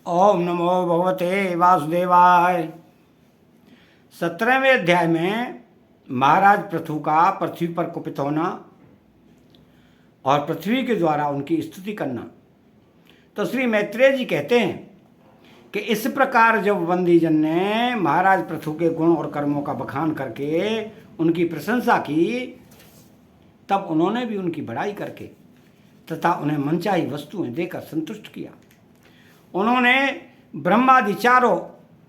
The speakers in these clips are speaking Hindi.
ओम नमो भगवते वासुदेवाय। 17वें अध्याय में महाराज पृथु का पृथ्वी पर कुपित होना और पृथ्वी के द्वारा उनकी स्तुति करना। तो श्री मैत्रेय जी कहते हैं कि इस प्रकार जब वंदीजन ने महाराज पृथु के गुण और कर्मों का बखान करके उनकी प्रशंसा की, तब उन्होंने भी उनकी बड़ाई करके तथा उन्हें मनचाही वस्तुएं देकर संतुष्ट किया। उन्होंने ब्रह्मादि चारों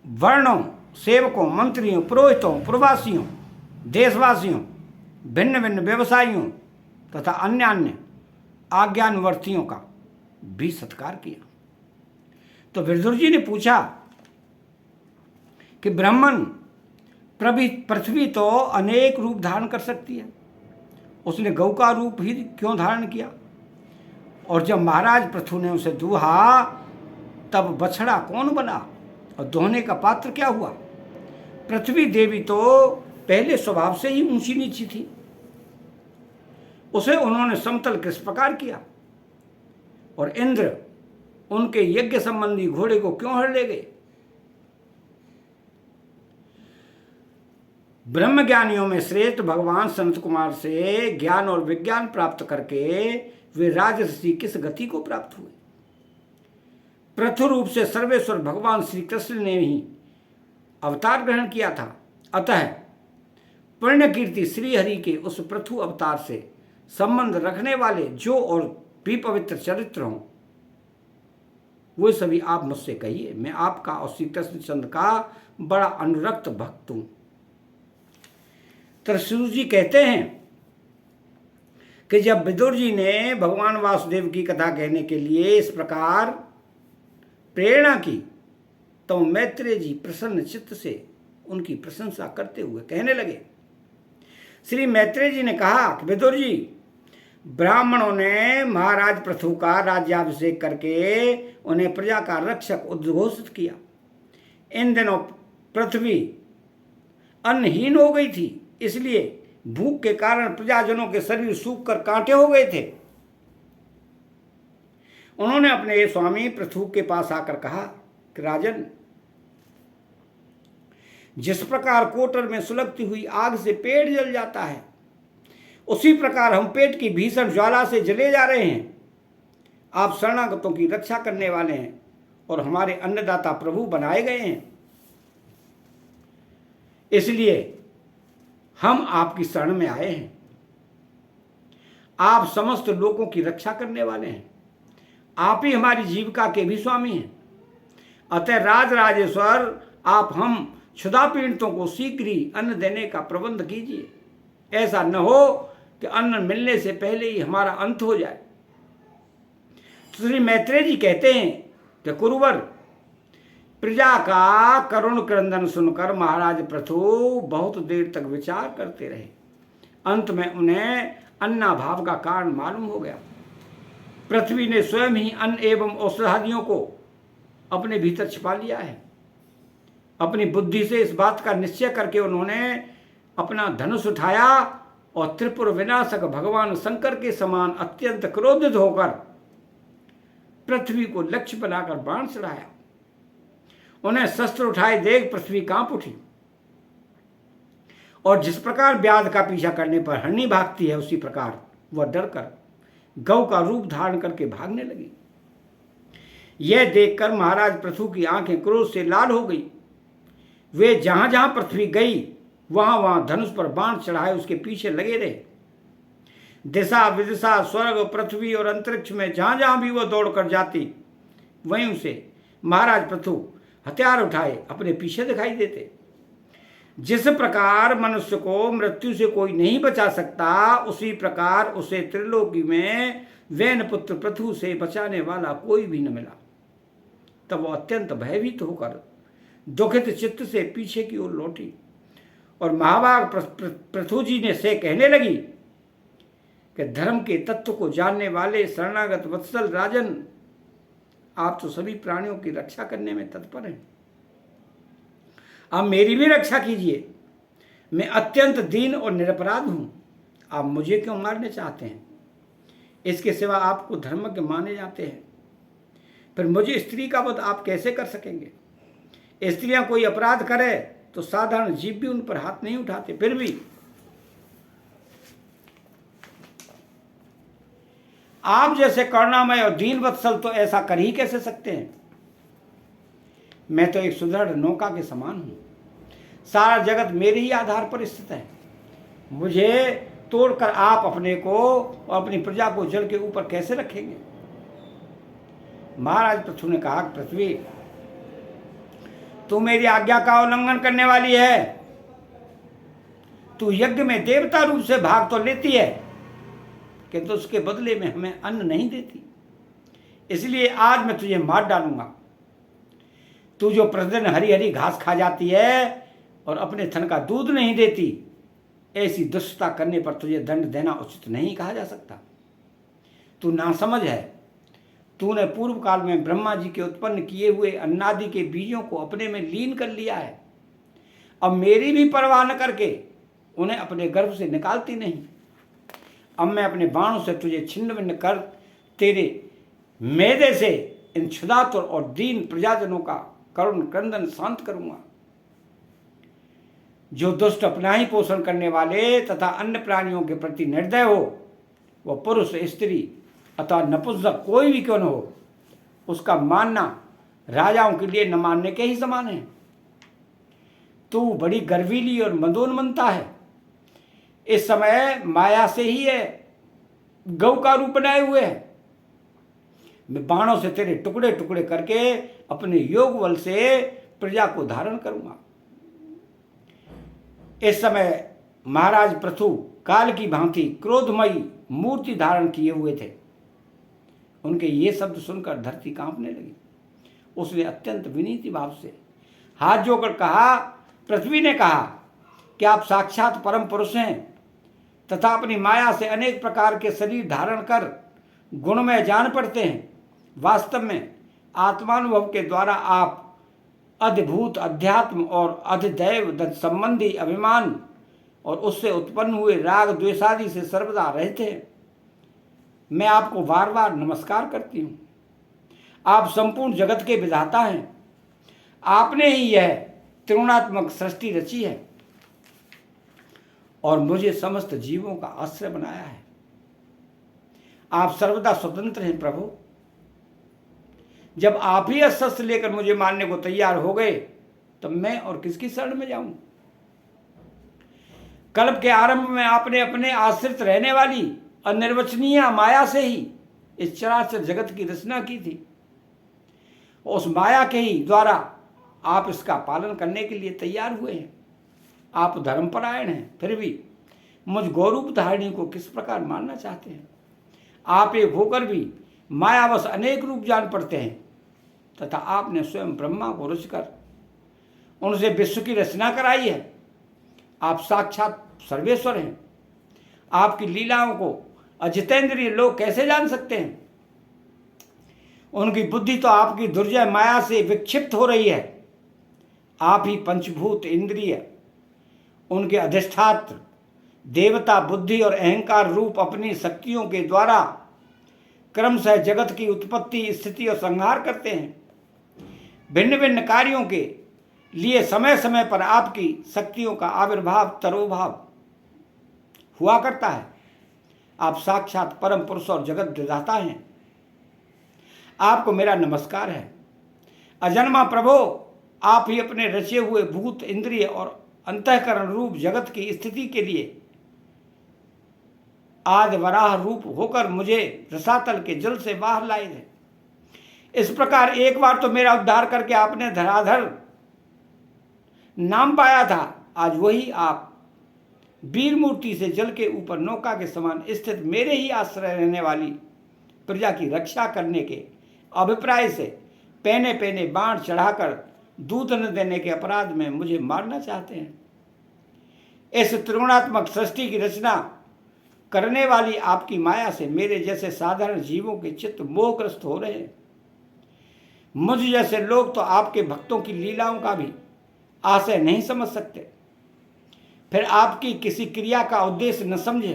वर्णों, सेवकों, मंत्रियों, पुरोहितों, प्रवासियों, देशवासियों, भिन्न भिन्न व्यवसायियों तथा अन्य अन्य आज्ञानुवर्तियों का भी सत्कार किया। तो विदुर जी ने पूछा कि ब्राह्मण पृथ्वी तो अनेक रूप धारण कर सकती है, उसने गौ का रूप ही क्यों धारण किया? और जब महाराज पृथु ने उसे दूहा तब बछड़ा कौन बना और दोहने का पात्र क्या हुआ? पृथ्वी देवी तो पहले स्वभाव से ही ऊंची नीची थी, उसे उन्होंने समतल किस प्रकार किया? और इंद्र उनके यज्ञ संबंधी घोड़े को क्यों हर ले गए? ब्रह्म ज्ञानियों में श्रेष्ठ भगवान सनत कुमार से ज्ञान और विज्ञान प्राप्त करके वे राजर्षि किस गति को प्राप्त हुए? पृथु रूप से सर्वेश्वर भगवान श्री कृष्ण ने ही अवतार ग्रहण किया था। अतः पुण्य कीर्ति श्री हरि के उस पृथु अवतार से संबंध रखने वाले जो और भी पवित्र चरित्र हों, वो सभी आप मुझसे कहिए। मैं आपका और श्री कृष्ण चंद्र का बड़ा अनुरक्त भक्त हूं। त्रिशूल जी कहते हैं कि जब विदुर जी ने भगवान वासुदेव की कथा कहने के लिए इस प्रकार प्रेरणा की, तो मैत्रेय जी प्रसन्न चित्त से उनकी प्रशंसा करते हुए कहने लगे। श्री मैत्रेय जी ने कहा कि विदुर जी, ब्राह्मणों ने महाराज पृथु का राज्याभिषेक करके उन्हें प्रजा का रक्षक उद्घोषित किया। इन दिनों पृथ्वी अन्नहीन हो गई थी, इसलिए भूख के कारण प्रजाजनों के शरीर सूख कर कांटे हो गए थे। उन्होंने अपने स्वामी पृथु के पास आकर कहा कि राजन, जिस प्रकार कोटर में सुलगती हुई आग से पेट जल जाता है, उसी प्रकार हम पेट की भीषण ज्वाला से जले जा रहे हैं। आप शरणागतों की रक्षा करने वाले हैं और हमारे अन्नदाता प्रभु बनाए गए हैं, इसलिए हम आपकी शरण में आए हैं। आप समस्त लोगों की रक्षा करने वाले हैं, आप ही हमारी जीविका के भी स्वामी हैं। अतः राज राजेश्वर, आप हम क्षुधा पीड़ितों को शीघ्र ही अन्न देने का प्रबंध कीजिए। ऐसा न हो कि अन्न मिलने से पहले ही हमारा अंत हो जाए। श्री मैत्रेय जी कहते हैं कि कुरुवर, प्रजा का करुण क्रंदन सुनकर महाराज पृथु बहुत देर तक विचार करते रहे। अंत में उन्हें अन्नाभाव का कारण मालूम हो गया। पृथ्वी ने स्वयं ही अन्न एवं औषधादियों को अपने भीतर छिपा लिया है। अपनी बुद्धि से इस बात का निश्चय करके उन्होंने अपना धनुष उठाया और त्रिपुर विनाशक भगवान शंकर के समान अत्यंत क्रोधित होकर पृथ्वी को लक्ष्य बनाकर बाण चढ़ाया। उन्हें शस्त्र उठाए देख पृथ्वी कांप उठी और जिस प्रकार ब्याध का पीछा करने पर हरणी भागती है, उसी प्रकार वह डरकर गौ का रूप धारण करके भागने लगी। यह देखकर महाराज पृथु की आंखें क्रोध से लाल हो गई। वे जहां जहां पृथ्वी गई वहां वहां धनुष पर बाण चढ़ाए उसके पीछे लगे रहे। दिशा विदिशा, स्वर्ग, पृथ्वी और अंतरिक्ष में जहां जहां भी वह दौड़कर जाती, वहीं उसे महाराज पृथु हथियार उठाए अपने पीछे दिखाई देते। जिस प्रकार मनुष्य को मृत्यु से कोई नहीं बचा सकता, उसी प्रकार उसे त्रिलोकी में वैन पुत्र पृथु से बचाने वाला कोई भी न मिला। तब वो अत्यंत भयभीत होकर दुखित चित्त से पीछे की ओर लौटी और महाभाग पृथु जी ने से कहने लगी कि धर्म के तत्व को जानने वाले शरणागत वत्सल राजन, आप तो सभी प्राणियों की रक्षा करने में तत्पर हैं। आप मेरी भी रक्षा कीजिए। मैं अत्यंत दीन और निरपराध हूं। आप मुझे क्यों मारने चाहते हैं? इसके सिवा आपको धर्मज्ञ माने जाते हैं। फिर मुझे स्त्री का वध आप कैसे कर सकेंगे? स्त्रियां कोई अपराध करे तो साधारण जीव भी उन पर हाथ नहीं उठाते, फिर भी आप जैसे करुणामय और दीन वत्सल तो ऐसा कर ही कैसे सकते हैं? मैं तो एक सुदृढ़ नौका के समान हूं, सारा जगत मेरे ही आधार पर स्थित है। मुझे तोड़कर आप अपने को और अपनी प्रजा को जल के ऊपर कैसे रखेंगे? महाराज पृथु ने कहा, पृथ्वी तू मेरी आज्ञा का उल्लंघन करने वाली है। तू यज्ञ में देवता रूप से भाग तो लेती है, किंतु उसके बदले में हमें अन्न नहीं देती। इसलिए आज मैं तुझे मार डालूंगा। तू जो प्रतिदिन हरी हरी घास खा जाती है और अपने थन का दूध नहीं देती, ऐसी दुष्टता करने पर तुझे दंड देना उचित नहीं कहा जा सकता। तू नासमझ है। तूने पूर्व काल में ब्रह्मा जी के उत्पन्न किए हुए अन्नादि के बीजों को अपने में लीन कर लिया है। अब मेरी भी परवाह न करके उन्हें अपने गर्भ से निकालती नहीं। अब मैं अपने बाणों से तुझे छिन्न भिन्न कर तेरे मेदे से इन क्षुधातुर और दीन प्रजाजनों का करुण क्रंदन शांत करूंगा। जो दुष्ट अपना ही पोषण करने वाले तथा अन्य प्राणियों के प्रति निर्दय हो, वह पुरुष स्त्री अथवा नपुंसक कोई भी क्यों न हो, उसका मानना राजाओं के लिए न मानने के ही समान है। तू बड़ी गर्वीली और मदोन्मत्ता है। इस समय माया से ही है गौ का रूप बनाए हुए है। मैं बाणों से तेरे टुकड़े टुकड़े करके अपने योग बल से प्रजा को धारण करूंगा। इस समय महाराज पृथु काल की भांति क्रोधमयी मूर्ति धारण किए हुए थे। उनके ये शब्द सुनकर धरती कांपने लगी। उसने अत्यंत विनीत भाव से हाथ जोड़कर कहा, पृथ्वी ने कहा कि आप साक्षात परम पुरुष हैं तथा अपनी माया से अनेक प्रकार के शरीर धारण कर गुणमय जान पड़ते हैं। वास्तव में आत्मानुभव के द्वारा आप अधिभूत अध्यात्म और अधिदैव संबंधी अभिमान और उससे उत्पन्न हुए राग द्वेषादि से सर्वदा रहते हैं। मैं आपको बार बार नमस्कार करती हूँ। आप संपूर्ण जगत के विधाता हैं। आपने ही यह त्रिगुणात्मक सृष्टि रची है और मुझे समस्त जीवों का आश्रय बनाया है। आप सर्वदा स्वतंत्र हैं प्रभु। जब आप ही अस्त्र लेकर मुझे मारने को तैयार हो गए, तब मैं और किसकी शरण में जाऊं? कल्प के आरंभ में आपने अपने आश्रित रहने वाली अनिर्वचनीय माया से ही इस चराचर जगत की रचना की थी। उस माया के ही द्वारा आप इसका पालन करने के लिए तैयार हुए हैं। आप धर्मपरायण हैं, फिर भी मुझ गौरूप धारिणी को किस प्रकार मारना चाहते हैं? आप एक होकर भी मायावश अनेक रूप जान पड़ते हैं तथा आपने स्वयं ब्रह्मा को रचकर उनसे विश्व की रचना कराई है। आप साक्षात सर्वेश्वर हैं। आपकी लीलाओं को अजितेंद्रिय लोग कैसे जान सकते हैं? उनकी बुद्धि तो आपकी दुर्जय माया से विक्षिप्त हो रही है। आप ही पंचभूत इंद्रिय, उनके अधिष्ठात्र देवता बुद्धि और अहंकार रूप अपनी शक्तियों के द्वारा क्रमशः जगत की उत्पत्ति स्थिति और संहार करते हैं। भिन्न भिन्न कार्यों के लिए समय समय पर आपकी शक्तियों का आविर्भाव तरोभाव हुआ करता है। आप साक्षात परम पुरुष और जगत विधाता हैं। आपको मेरा नमस्कार है। अजन्मा प्रभो, आप ही अपने रचे हुए भूत इंद्रिय और अंतःकरण रूप जगत की स्थिति के लिए आदि वराह रूप होकर मुझे रसातल के जल से बाहर लाए थे। इस प्रकार एक बार तो मेरा उद्धार करके आपने धराधर नाम पाया था। आज वही आप वीर मूर्ति से जल के ऊपर नौका के समान स्थित मेरे ही आश्रय रहने वाली प्रजा की रक्षा करने के अभिप्राय से पहने पहने बाण चढ़ाकर दूध न देने के अपराध में मुझे मारना चाहते हैं। इस त्रिगुणात्मक सृष्टि की रचना करने वाली आपकी माया से मेरे जैसे साधारण जीवों के चित्त मोहग्रस्त हो रहे हैं। मुझ जैसे लोग तो आपके भक्तों की लीलाओं का भी आशय नहीं समझ सकते। फिर आपकी किसी क्रिया का उद्देश्य न समझे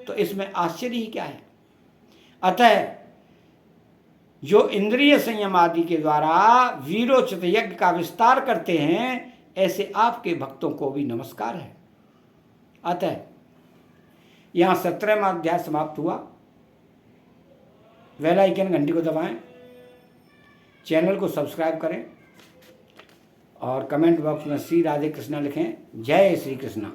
तो इसमें आश्चर्य ही क्या है? अतः जो इंद्रिय संयम आदि के द्वारा वीरोचित यज्ञ का विस्तार करते हैं, ऐसे आपके भक्तों को भी नमस्कार है। अतः यहाँ 17वां अध्याय समाप्त हुआ। बेल आइकन घंटी को दबाएं, चैनल को सब्सक्राइब करें और कमेंट बॉक्स में श्री राधे कृष्णा लिखें। जय श्री कृष्णा।